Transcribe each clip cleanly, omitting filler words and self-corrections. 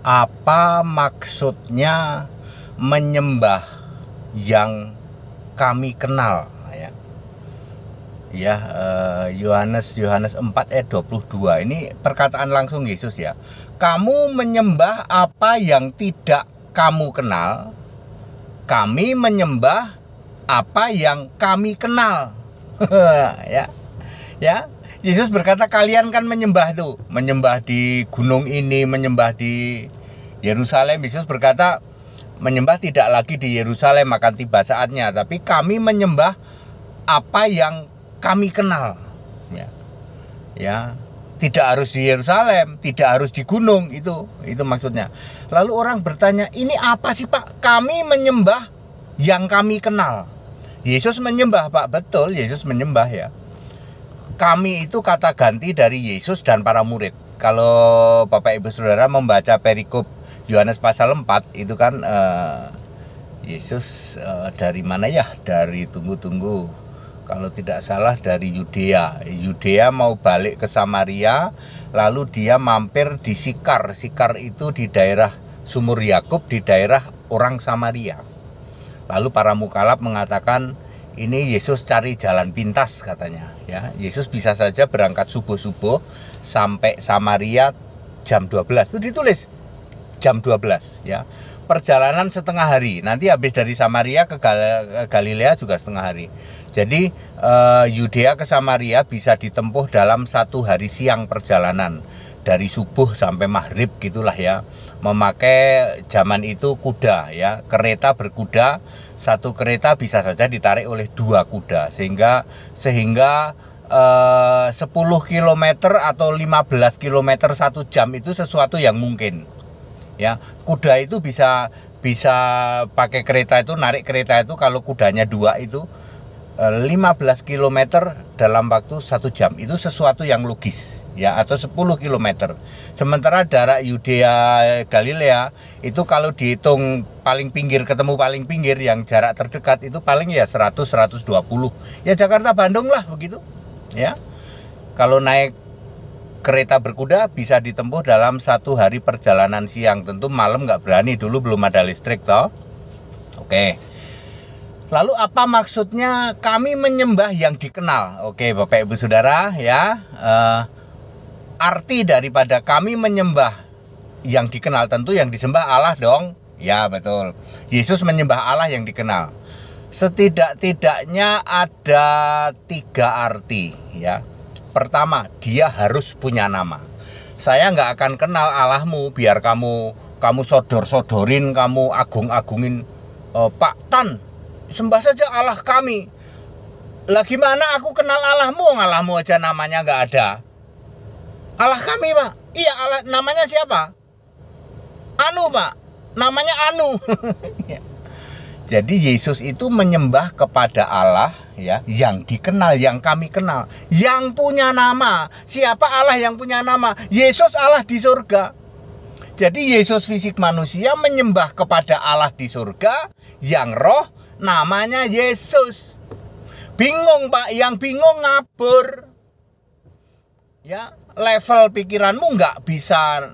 Apa maksudnya menyembah yang kami kenal? Yohanes 4 ayat 22. Ini perkataan langsung Yesus ya. Kamu menyembah apa yang tidak kamu kenal, kami menyembah apa yang kami kenal. ya Yesus berkata, kalian kan menyembah tuh, menyembah di gunung ini, menyembah di Yerusalem. Yesus berkata, menyembah tidak lagi di Yerusalem, akan tiba saatnya, tapi kami menyembah apa yang kami kenal. Tidak harus di Yerusalem, tidak harus di gunung, itu maksudnya. Lalu orang bertanya, ini apa sih Pak? Kami menyembah yang kami kenal. Yesus menyembah Pak, betul, Yesus menyembah ya. Kami itu kata ganti dari Yesus dan para murid. Kalau Bapak Ibu Saudara membaca perikop Yohanes pasal 4, itu kan Yesus dari mana ya? Dari tunggu. Kalau tidak salah dari Yudea mau balik ke Samaria, lalu dia mampir di Sikar. Sikar itu di daerah Sumur Yakub, di daerah orang Samaria. Lalu para mukalaf mengatakan, ini Yesus cari jalan pintas katanya. Ya, Yesus bisa saja berangkat subuh-subuh sampai Samaria jam 12. Itu ditulis jam 12 ya. Perjalanan setengah hari. Nanti habis dari Samaria ke Galilea juga setengah hari. Jadi Yudea ke Samaria bisa ditempuh dalam 1 hari siang perjalanan. Dari subuh sampai maghrib gitulah ya. Memakai zaman itu kuda ya. Kereta berkuda. 1 kereta bisa saja ditarik oleh 2 kuda. Sehingga 10 km atau 15 km 1 jam itu sesuatu yang mungkin. Ya, kuda itu bisa pakai kereta itu, narik kereta itu kalau kudanya 2 itu 15 km dalam waktu 1 jam. Itu sesuatu yang logis ya, atau 10 km. Sementara jarak Yudea Galilea itu kalau dihitung paling pinggir ketemu paling pinggir, yang jarak terdekat itu paling ya 100-120. Ya Jakarta Bandung lah begitu. Ya. Kalau naik kereta berkuda bisa ditempuh dalam 1 hari perjalanan siang. Tentu malam nggak berani, dulu belum ada listrik toh. Oke. Lalu apa maksudnya kami menyembah yang dikenal? Oke Bapak Ibu Saudara ya, arti daripada kami menyembah yang dikenal, tentu yang disembah Allah dong. Ya betul, Yesus menyembah Allah yang dikenal. Setidak-tidaknya ada 3 arti ya. Pertama, dia harus punya nama. Saya nggak akan kenal Allahmu biar kamu sodor-sodorin, kamu agung-agungin. Pak Tan, sembah saja Allah kami. Lah gimana aku kenal Allahmu? Allahmu aja namanya nggak ada. Allah kami Pak. Iya, Allah namanya siapa? Anu Pak, namanya Anu. Jadi Yesus itu menyembah kepada Allah ya, yang dikenal, yang kami kenal, yang punya nama. Siapa Allah yang punya nama? Yesus Allah di surga. Jadi Yesus fisik manusia menyembah kepada Allah di surga yang roh, namanya Yesus. Bingung Pak, yang bingung ngabur. Ya, level pikiranmu nggak bisa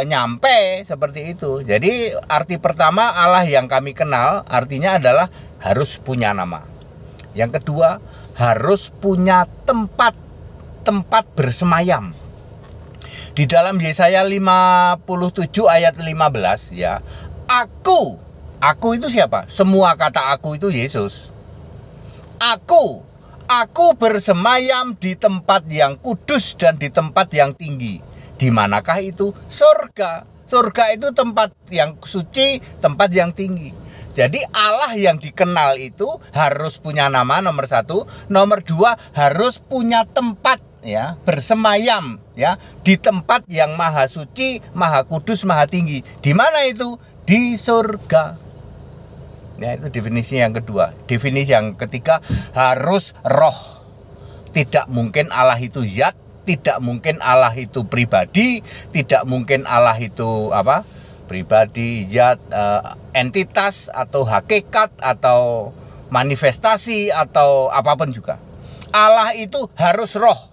nyampe seperti itu. Jadi arti pertama, Allah yang kami kenal artinya adalah harus punya nama. Yang kedua, harus punya tempat bersemayam. Di dalam Yesaya 57 ayat 15 ya, aku itu siapa? Semua kata aku itu Yesus. Aku bersemayam di tempat yang kudus dan di tempat yang tinggi. Di manakah itu? Surga. Surga itu tempat yang suci, tempat yang tinggi. Jadi Allah yang dikenal itu harus punya nama, nomor 1. Nomor 2, harus punya tempat ya, bersemayam ya, di tempat yang maha suci, maha kudus, maha tinggi. Di mana itu? Di surga. Ya, itu definisi yang kedua. Definisi yang ketiga, harus roh. Tidak mungkin Allah itu zat, tidak mungkin Allah itu pribadi, tidak mungkin Allah itu pribadi, zat, entitas atau hakikat atau manifestasi atau apapun juga. Allah itu harus roh.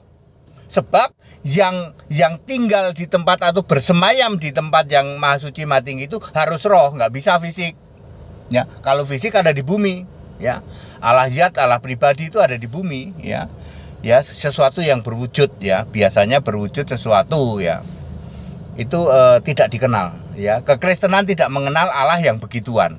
Sebab yang tinggal di tempat atau bersemayam di tempat yang maha suci maha tinggi itu harus roh, nggak bisa fisik. Ya, kalau fisik ada di bumi. Ya, Allah zat, Allah pribadi itu ada di bumi. Ya, ya sesuatu yang berwujud. Ya, biasanya berwujud sesuatu. Ya, itu tidak dikenal. Ya, kekristenan tidak mengenal Allah yang begituan.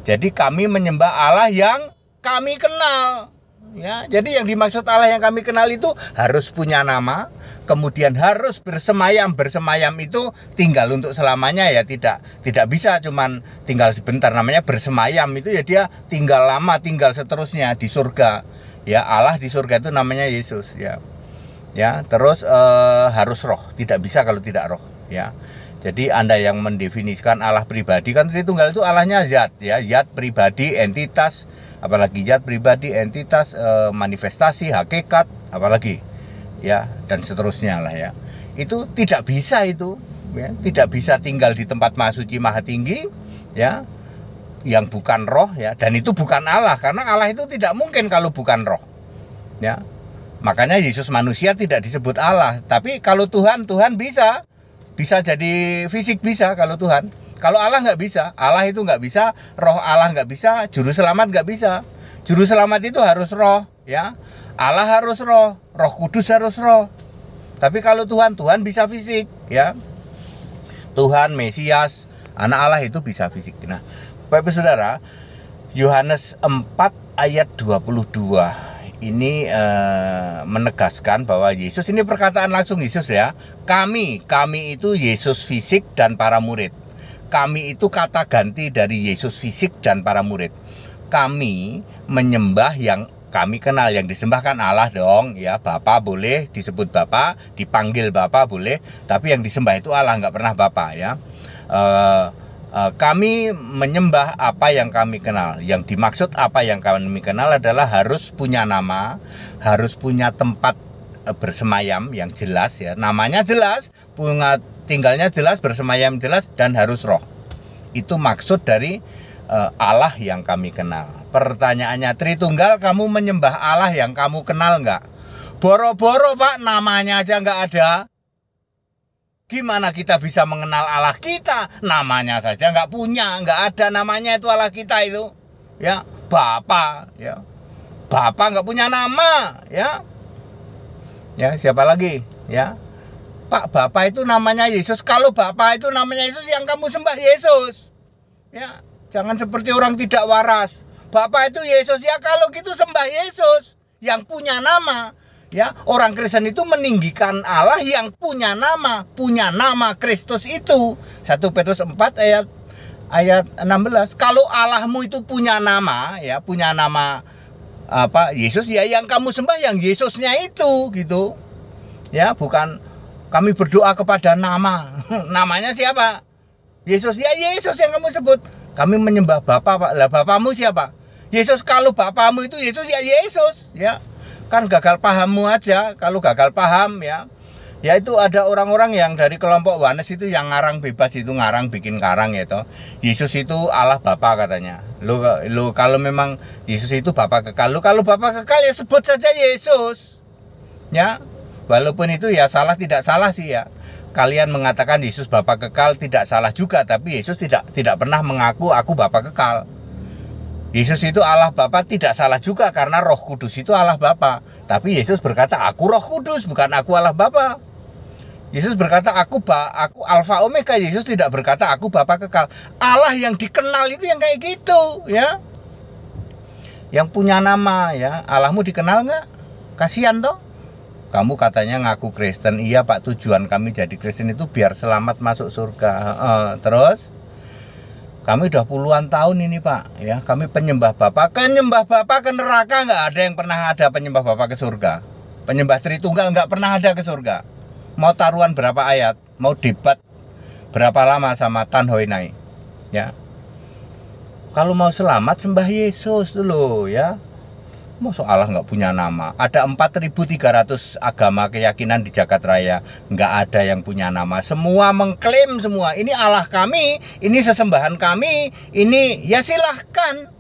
Jadi kami menyembah Allah yang kami kenal. Ya, jadi yang dimaksud Allah yang kami kenal itu harus punya nama, kemudian harus bersemayam. Bersemayam itu tinggal untuk selamanya ya, tidak bisa cuman tinggal sebentar. Namanya bersemayam itu ya dia tinggal lama, tinggal seterusnya di surga. Ya, Allah di surga itu namanya Yesus ya. Ya, terus harus roh, tidak bisa kalau tidak roh ya. Jadi Anda yang mendefinisikan Allah pribadi, kan Tritunggal itu Allahnya zat ya, zat pribadi, entitas, apalagi zat pribadi, entitas, manifestasi, hakikat, apalagi ya, dan seterusnya lah ya. Itu tidak bisa itu ya, tidak bisa tinggal di tempat maha suci maha tinggi ya, yang bukan roh ya, dan itu bukan Allah, karena Allah itu tidak mungkin kalau bukan roh ya. Makanya Yesus manusia tidak disebut Allah. Tapi kalau Tuhan bisa jadi fisik, bisa kalau Tuhan. Kalau Allah nggak bisa, Allah itu nggak bisa, roh Allah nggak bisa, juru selamat nggak bisa. Juru selamat itu harus roh ya, Allah harus roh, Roh Kudus harus roh. Tapi kalau Tuhan bisa fisik ya. Tuhan, Mesias, anak Allah itu bisa fisik. Nah, Bapak Saudara, Yohanes 4 ayat 22 ini menegaskan bahwa Yesus, ini perkataan langsung Yesus ya. Kami itu Yesus fisik dan para murid. Kami itu kata ganti dari Yesus fisik dan para murid. Kami menyembah yang kami kenal, yang disembahkan Allah dong ya. Bapa boleh disebut Bapa, dipanggil Bapa boleh, tapi yang disembah itu Allah, nggak pernah Bapa ya. Kami menyembah apa yang kami kenal. Yang dimaksud apa yang kami kenal adalah harus punya nama, harus punya tempat bersemayam yang jelas ya. Namanya jelas, punya tinggalnya jelas, bersemayam jelas, dan harus roh. Itu maksud dari Allah yang kami kenal. Pertanyaannya, Tritunggal, kamu menyembah Allah yang kamu kenal nggak? Boro-boro Pak, namanya aja nggak ada. Gimana kita bisa mengenal Allah kita? Namanya saja nggak punya, nggak ada namanya itu Allah kita itu. Ya, Bapa, ya. Bapa nggak punya nama, ya. Ya, siapa lagi? Ya. Pak, Bapa itu namanya Yesus. Kalau Bapa itu namanya Yesus, yang kamu sembah Yesus. Ya, jangan seperti orang tidak waras. Bapa itu Yesus, ya kalau gitu sembah Yesus yang punya nama. Ya, orang Kristen itu meninggikan Allah yang punya nama Kristus itu. 1 Petrus 4 ayat 16. Kalau Allahmu itu punya nama, ya, punya nama apa? Yesus, ya yang kamu sembah yang Yesusnya itu gitu. Ya, bukan kami berdoa kepada nama. Namanya siapa? Yesus, ya Yesus yang kamu sebut. Kami menyembah Bapa, Pak. Lah Bapamu siapa? Yesus. Kalau Bapamu itu Yesus, ya Yesus, ya. Kan gagal pahammu aja. Kalau gagal paham ya, ya itu ada orang-orang yang dari kelompok Wanes itu yang ngarang bebas itu, ngarang bikin karang ya toh. Yesus itu Allah Bapa katanya. Lo kalau memang Yesus itu Bapa kekal, lo kalau Bapa kekal ya sebut saja Yesus. Ya. Walaupun itu ya salah, tidak salah sih ya. Kalian mengatakan Yesus Bapa kekal tidak salah juga, tapi Yesus tidak pernah mengaku aku Bapa kekal. Yesus itu Allah Bapa tidak salah juga, karena Roh Kudus itu Allah Bapa. Tapi Yesus berkata aku Roh Kudus, bukan aku Allah Bapa. Yesus berkata aku Alfa Omega. Yesus tidak berkata aku Bapa kekal. Allah yang dikenal itu yang kayak gitu ya. Yang punya nama ya. Allahmu dikenal nggak? Kasihan toh. Kamu katanya ngaku Kristen. Iya Pak, tujuan kami jadi Kristen itu biar selamat masuk surga. Terus kami udah puluhan tahun ini Pak ya, kami penyembah Bapa. Penyembah Bapa ke neraka nggak ada yang pernah ada. Penyembah Bapa ke surga. Penyembah Tritunggal nggak pernah ada ke surga. Mau taruhan berapa ayat, mau debat berapa lama sama Tan Hoi Nai ya. Kalau mau selamat sembah Yesus dulu ya. Masa Allah nggak punya nama? Ada 4.300 agama keyakinan di Jagat Raya, nggak ada yang punya nama. Semua mengklaim semua, ini Allah kami, ini sesembahan kami, ini ya silahkan.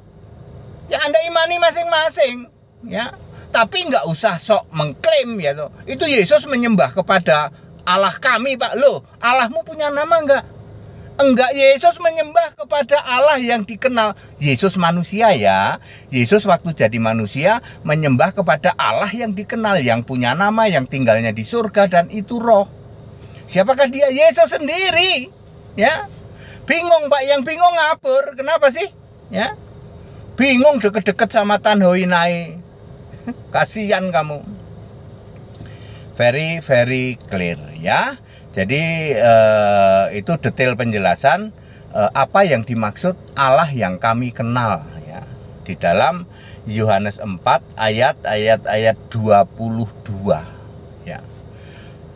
Ya Anda imani masing-masing, ya. Tapi nggak usah sok mengklaim ya toh. Itu Yesus menyembah kepada Allah kami, Pak. Loh, Allahmu punya nama enggak? Enggak, Yesus menyembah kepada Allah yang dikenal. Yesus manusia ya. Yesus waktu jadi manusia menyembah kepada Allah yang dikenal, yang punya nama, yang tinggalnya di surga dan itu roh. Siapakah dia? Yesus sendiri. Ya. Bingung, Pak. Yang bingung ngabur. Kenapa sih? Ya. Bingung deket-deket sama Tanhoinai. Kasihan kamu. Very clear ya. Jadi itu detail penjelasan apa yang dimaksud Allah yang kami kenal ya. Di dalam Yohanes 4 ayat 22 ya.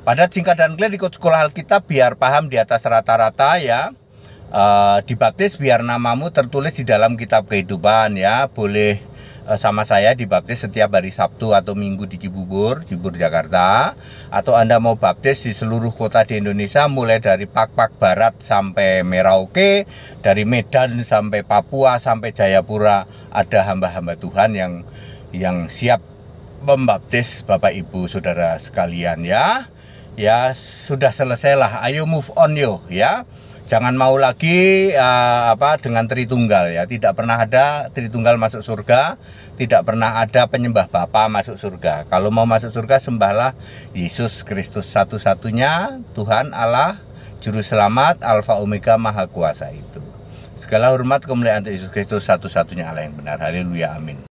Pada singkat dan clear ikut sekolah Alkitab biar paham di atas rata-rata ya. Dibaptis biar namamu tertulis di dalam kitab kehidupan ya. Boleh sama saya dibaptis setiap hari Sabtu atau Minggu di Cibubur Jakarta. Atau Anda mau baptis di seluruh kota di Indonesia, mulai dari Pak Barat sampai Merauke, dari Medan sampai Papua sampai Jayapura. Ada hamba-hamba Tuhan yang siap membaptis Bapak Ibu Saudara sekalian ya. Ya sudah selesailah, ayo move on yo ya. Jangan mau lagi dengan Tritunggal ya. Tidak pernah ada Tritunggal masuk surga, tidak pernah ada penyembah Bapa masuk surga. Kalau mau masuk surga, sembahlah Yesus Kristus satu-satunya Tuhan Allah, Juru Selamat, Alfa Omega, Maha Kuasa itu. Segala hormat kemuliaan untuk Yesus Kristus satu-satunya Allah yang benar. Haleluya, amin.